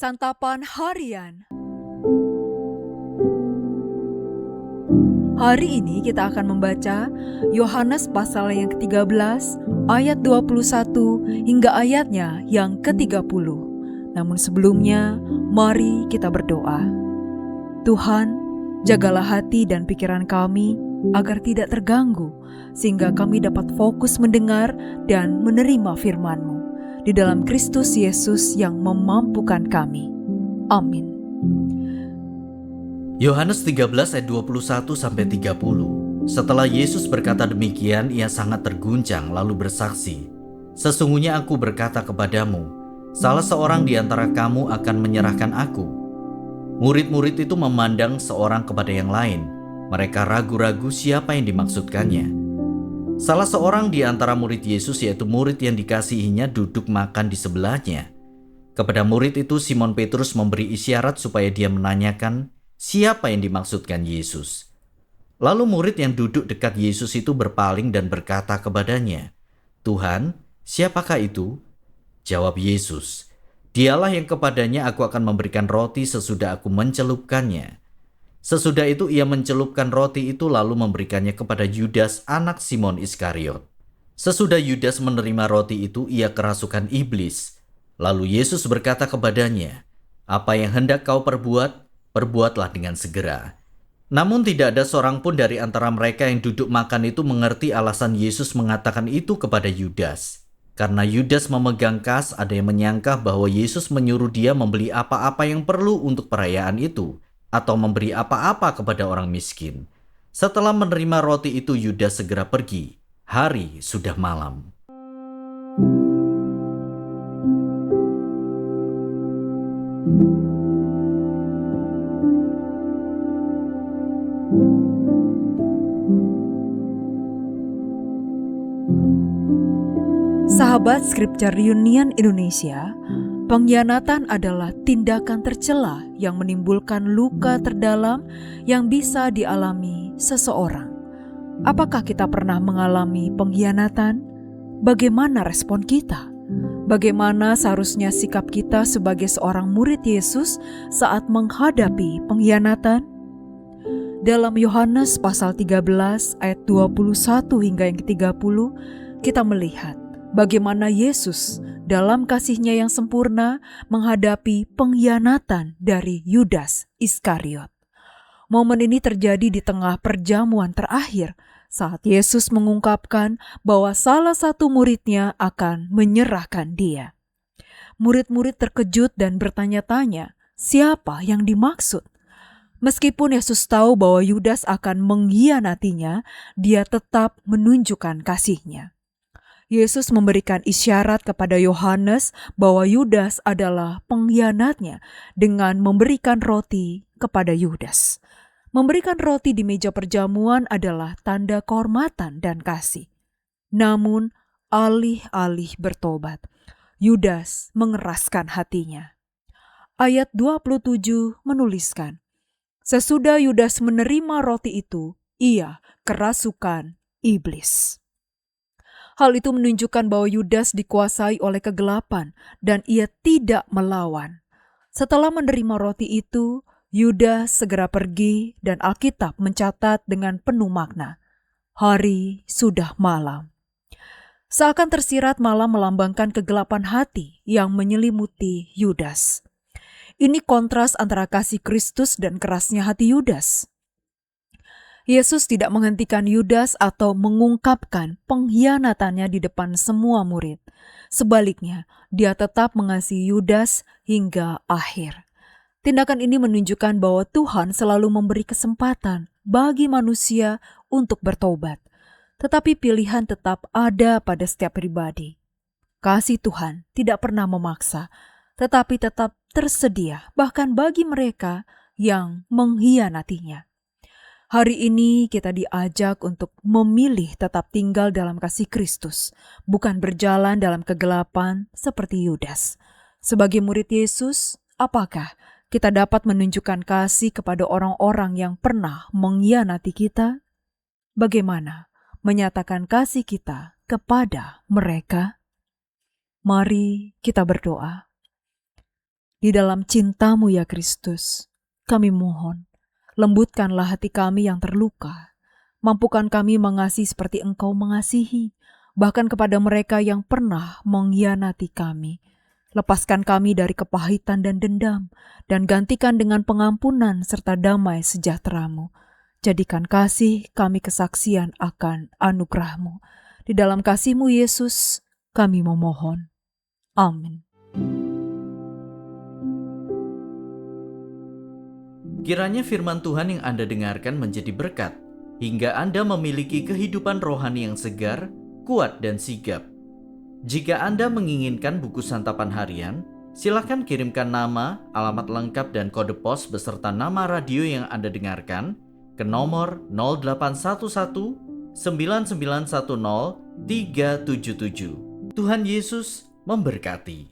Santapan Harian. Hari ini kita akan membaca Yohanes pasal yang ke-13 ayat 21 hingga ayatnya yang ke-30. Namun sebelumnya, mari kita berdoa. Tuhan, jagalah hati dan pikiran kami agar tidak terganggu, sehingga kami dapat fokus mendengar dan menerima firman-Mu di dalam Kristus Yesus yang memampukan kami. Amin. Yohanes 13 ayat 21-30. Setelah Yesus berkata demikian, ia sangat terguncang lalu bersaksi, "Sesungguhnya aku berkata kepadamu, salah seorang di antara kamu akan menyerahkan aku." Murid-murid itu memandang seorang kepada yang lain. Mereka ragu-ragu siapa yang dimaksudkannya. Salah seorang di antara murid Yesus, yaitu murid yang dikasihinya, duduk makan di sebelahnya. Kepada murid itu Simon Petrus memberi isyarat supaya dia menanyakan siapa yang dimaksudkan Yesus. Lalu murid yang duduk dekat Yesus itu berpaling dan berkata kepadanya, "Tuhan, siapakah itu?" Jawab Yesus, "Dialah yang kepadanya aku akan memberikan roti sesudah aku mencelupkannya." Sesudah itu ia mencelupkan roti itu lalu memberikannya kepada Yudas, anak Simon Iskariot. Sesudah Yudas menerima roti itu, ia kerasukan iblis. Lalu Yesus berkata kepadanya, "Apa yang hendak kau perbuat, perbuatlah dengan segera." Namun tidak ada seorang pun dari antara mereka yang duduk makan itu mengerti alasan Yesus mengatakan itu kepada Yudas. Karena Yudas memegang kas, ada yang menyangka bahwa Yesus menyuruh dia membeli apa-apa yang perlu untuk perayaan itu, atau memberi apa-apa kepada orang miskin. Setelah menerima roti itu, Yudas segera pergi. Hari sudah malam. Sahabat Scripture Union Indonesia, pengkhianatan adalah tindakan tercela yang menimbulkan luka terdalam yang bisa dialami seseorang. Apakah kita pernah mengalami pengkhianatan? Bagaimana respon kita? Bagaimana seharusnya sikap kita sebagai seorang murid Yesus saat menghadapi pengkhianatan? Dalam Yohanes pasal 13 ayat 21 hingga yang ke-30, kita melihat bagaimana Yesus dalam kasih-Nya yang sempurna menghadapi pengkhianatan dari Yudas Iskariot. Momen ini terjadi di tengah perjamuan terakhir saat Yesus mengungkapkan bahwa salah satu murid-Nya akan menyerahkan Dia. Murid-murid terkejut dan bertanya-tanya, siapa yang dimaksud? Meskipun Yesus tahu bahwa Yudas akan mengkhianatinya, Dia tetap menunjukkan kasih-Nya. Yesus memberikan isyarat kepada Yohanes bahwa Yudas adalah pengkhianatnya dengan memberikan roti kepada Yudas. Memberikan roti di meja perjamuan adalah tanda kehormatan dan kasih. Namun, alih-alih bertobat, Yudas mengeraskan hatinya. Ayat 27 menuliskan, sesudah Yudas menerima roti itu, ia kerasukan iblis. Hal itu menunjukkan bahwa Yudas dikuasai oleh kegelapan dan ia tidak melawan. Setelah menerima roti itu, Yudas segera pergi dan Alkitab mencatat dengan penuh makna, hari sudah malam. Seakan tersirat malam melambangkan kegelapan hati yang menyelimuti Yudas. Ini kontras antara kasih Kristus dan kerasnya hati Yudas. Yesus tidak menghentikan Yudas atau mengungkapkan pengkhianatannya di depan semua murid. Sebaliknya, Dia tetap mengasihi Yudas hingga akhir. Tindakan ini menunjukkan bahwa Tuhan selalu memberi kesempatan bagi manusia untuk bertobat. Tetapi pilihan tetap ada pada setiap pribadi. Kasih Tuhan tidak pernah memaksa, tetapi tetap tersedia bahkan bagi mereka yang mengkhianatinya. Hari ini kita diajak untuk memilih tetap tinggal dalam kasih Kristus, bukan berjalan dalam kegelapan seperti Yudas. Sebagai murid Yesus, apakah kita dapat menunjukkan kasih kepada orang-orang yang pernah mengkhianati kita? Bagaimana menyatakan kasih kita kepada mereka? Mari kita berdoa. Di dalam cinta-Mu ya Kristus, kami mohon, lembutkanlah hati kami yang terluka. Mampukan kami mengasihi seperti Engkau mengasihi, bahkan kepada mereka yang pernah mengkhianati kami. Lepaskan kami dari kepahitan dan dendam, dan gantikan dengan pengampunan serta damai sejahtera-Mu. Jadikan kasih kami kesaksian akan anugerah-Mu. Di dalam kasih-Mu Yesus, kami memohon. Amin. Kiranya firman Tuhan yang Anda dengarkan menjadi berkat, hingga Anda memiliki kehidupan rohani yang segar, kuat, dan sigap. Jika Anda menginginkan buku santapan harian, silakan kirimkan nama, alamat lengkap, dan kode pos beserta nama radio yang Anda dengarkan ke nomor 0811 9910 377. Tuhan Yesus memberkati.